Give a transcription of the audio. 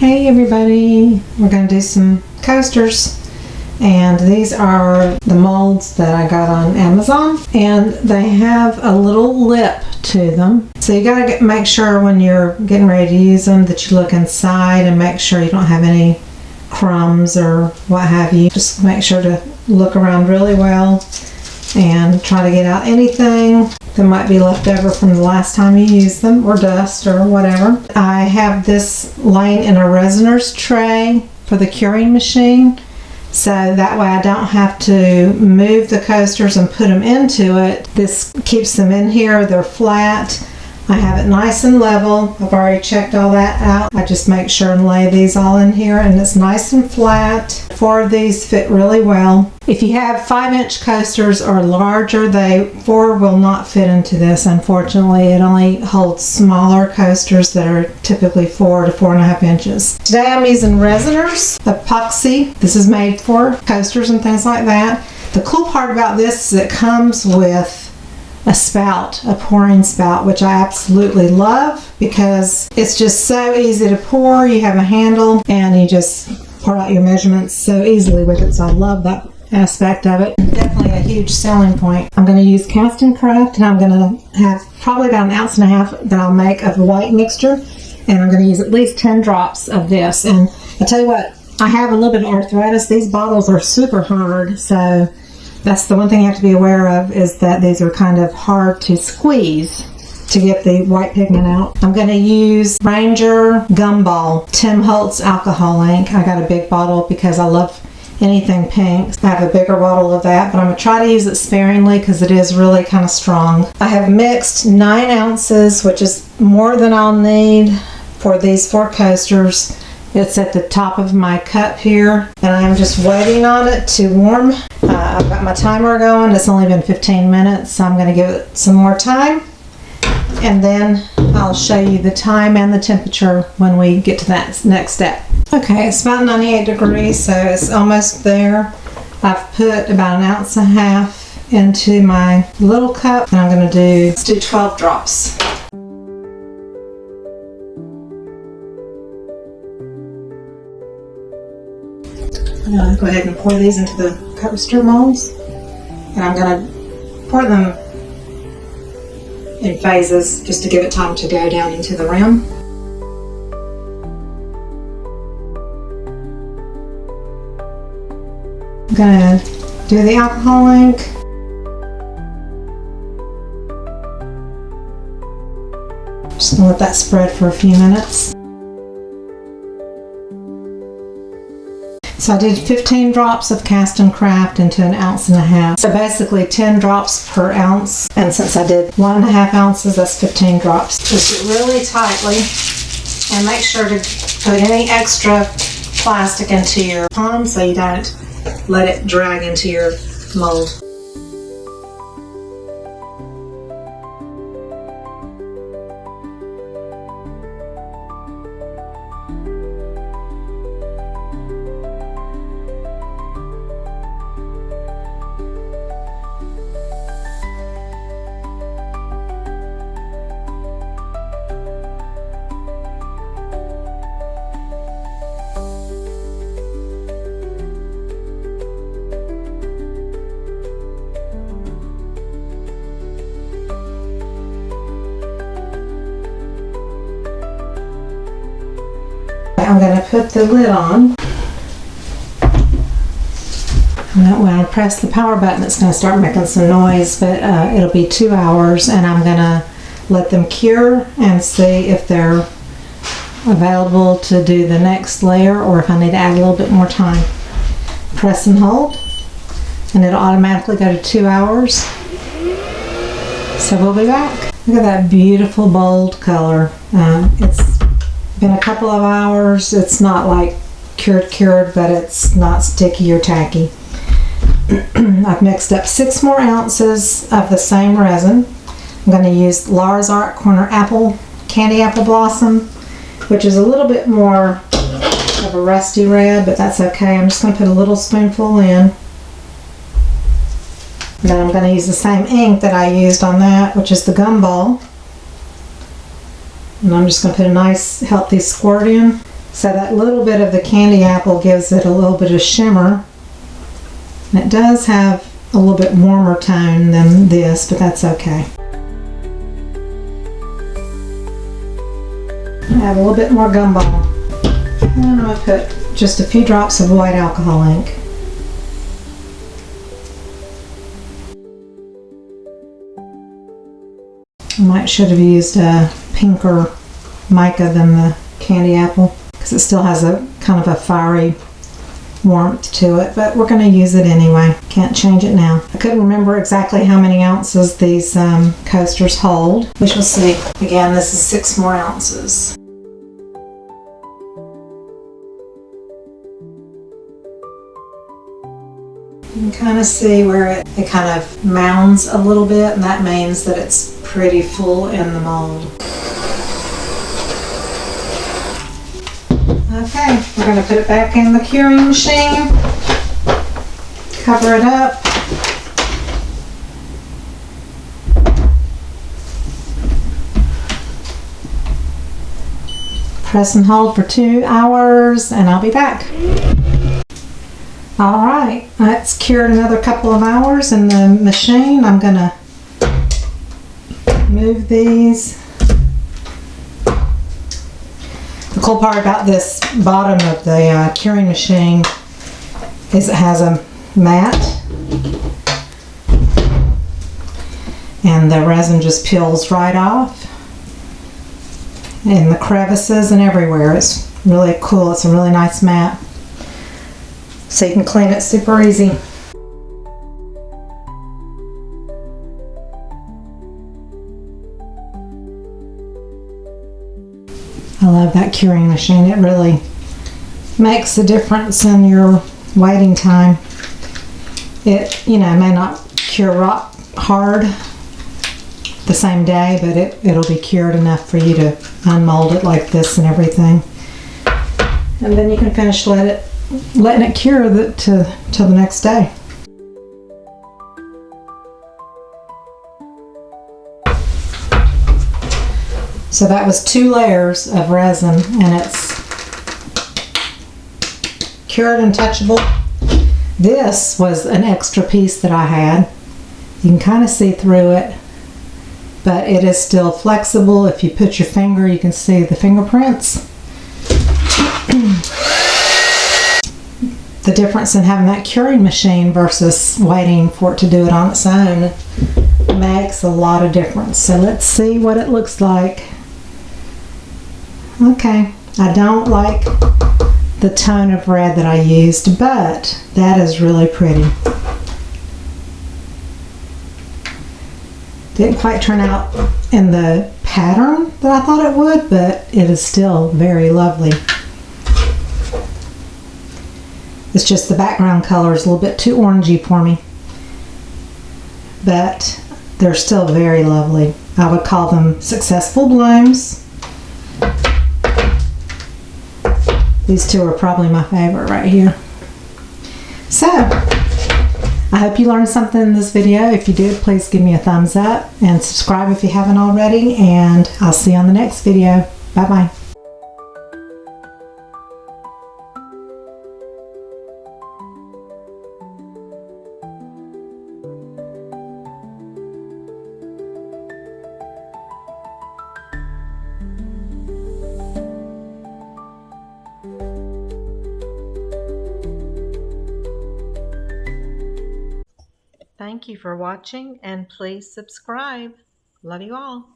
Hey everybody, we're going to do some coasters, and these are the molds that I got on Amazon, and they have a little lip to them. So you got to make sure when you're getting ready to use them that you look inside and make sure you don't have any crumbs or what have you. Just make sure to look around really well and try to get out anything that might be left over from the last time you used them, or dust or whatever. I have this laying in a Resiners tray for the curing machine, so that way I don't have to move the coasters and put them into it. This keeps them in here, they're flat. I have it nice and level. I've already checked all that out. I just make sure and lay these all in here, and it's nice and flat. 4 of these fit really well. If you have 5-inch coasters or larger, 4 will not fit into this. Unfortunately, it only holds smaller coasters that are typically 4 to 4.5 inches. Today I'm using Resiners epoxy. This is made for coasters and things like that. The cool part about this is it comes with a spout, a pouring spout, which I absolutely love because it's just so easy to pour. You have a handle and you just pour out your measurements so easily with it, so I love that aspect of it. Definitely a huge selling point. I'm going to use Cast and Craft, and I'm going to have probably about 1.5 ounces that I'll make of the white mixture, and I'm going to use at least 10 drops of this. And I tell you what, I have a little bit of arthritis. These bottles are super hard, so that's the one thing you have to be aware of, is that these are kind of hard to squeeze to get the white pigment out. I'm going to use Ranger Gumball Tim Holtz alcohol ink. I got a big bottle because I love anything pink. I have a bigger bottle of that, but I'm going to try to use it sparingly because it is really kind of strong. I have mixed 9 ounces, which is more than I'll need for these 4 coasters. It's at the top of my cup here, and I'm just waiting on it to warm. I've got my timer going. It's only been 15 minutes, so I'm going to give it some more time, and then I'll show you the time and the temperature when we get to that next step. Okay, it's about 98 degrees, so it's almost there. I've put about 1.5 ounces into my little cup, and I'm going to let's do 12 drops. I'm going to go ahead and pour these into the coaster molds, and I'm going to pour them in phases just to give it time to go down into the rim. I'm going to do the alcohol ink. Just going to let that spread for a few minutes. So I did 15 drops of Cast and Craft into 1.5 ounces. So basically 10 drops per ounce. And since I did 1.5 ounces, that's 15 drops. Twist it really tightly and make sure to put any extra plastic into your palm so you don't let it drag into your mold. I'm going to put the lid on. When I press the power button, it's going to start making some noise, but it'll be 2 hours, and I'm going to let them cure and see if they're available to do the next layer or if I need to add a little bit more time. Press and hold, and it'll automatically go to 2 hours. So we'll be back. Look at that beautiful bold color. It's been a couple of hours. It's not like cured, but it's not sticky or tacky. I've mixed up 6 more ounces of the same resin. I'm going to use Laura's Art Corner Candy Apple Blossom, which is a little bit more of a rusty red, but that's okay. I'm just going to put a little spoonful in. And then I'm going to use the same ink that I used on that, which is the Gumball. And I'm just going to put a nice healthy squirt in. So that little bit of the candy apple gives it a little bit of shimmer. And it does have a little bit warmer tone than this, but that's okay. Add a little bit more gumball. And I'm going to put just a few drops of white alcohol ink. I should have used a pinker mica than the candy apple because it still has a kind of a fiery warmth to it, but we're going to use it anyway. Can't change it now. I couldn't remember exactly how many ounces these coasters hold. We shall see. Again, this is 6 more ounces. You can kind of see where it kind of mounds a little bit, and that means that it's pretty full in the mold. Okay, we're going to put it back in the curing machine, cover it up. Press and hold for 2 hours, and I'll be back. Alright, that's cured another couple of hours in the machine. I'm going to move these. The cool part about this bottom of the curing machine is it has a mat, and the resin just peels right off in the crevices and everywhere. It's really cool. It's a really nice mat, so you can clean it super easy. I love that curing machine. It really makes a difference in your waiting time. It, may not cure rock hard the same day, but it'll be cured enough for you to unmold it like this and everything. And then you can finish letting it cure till the next day. So that was 2 layers of resin, and it's cured and touchable. This was an extra piece that I had. You can kind of see through it, but it is still flexible. If you put your finger, you can see the fingerprints. The difference in having that curing machine versus waiting for it to do it on its own makes a lot of difference. So let's see what it looks like. Okay, I don't like the tone of red that I used, but that is really pretty. Didn't quite turn out in the pattern that I thought it would, but it is still very lovely. It's just the background color is a little bit too orangey for me, but they're still very lovely. I would call them successful blooms. These 2 are probably my favorite right here. So, I hope you learned something in this video. If you did, please give me a thumbs up and subscribe if you haven't already, and I'll see you on the next video. Bye-bye. Thank you for watching, and please subscribe. Love you all.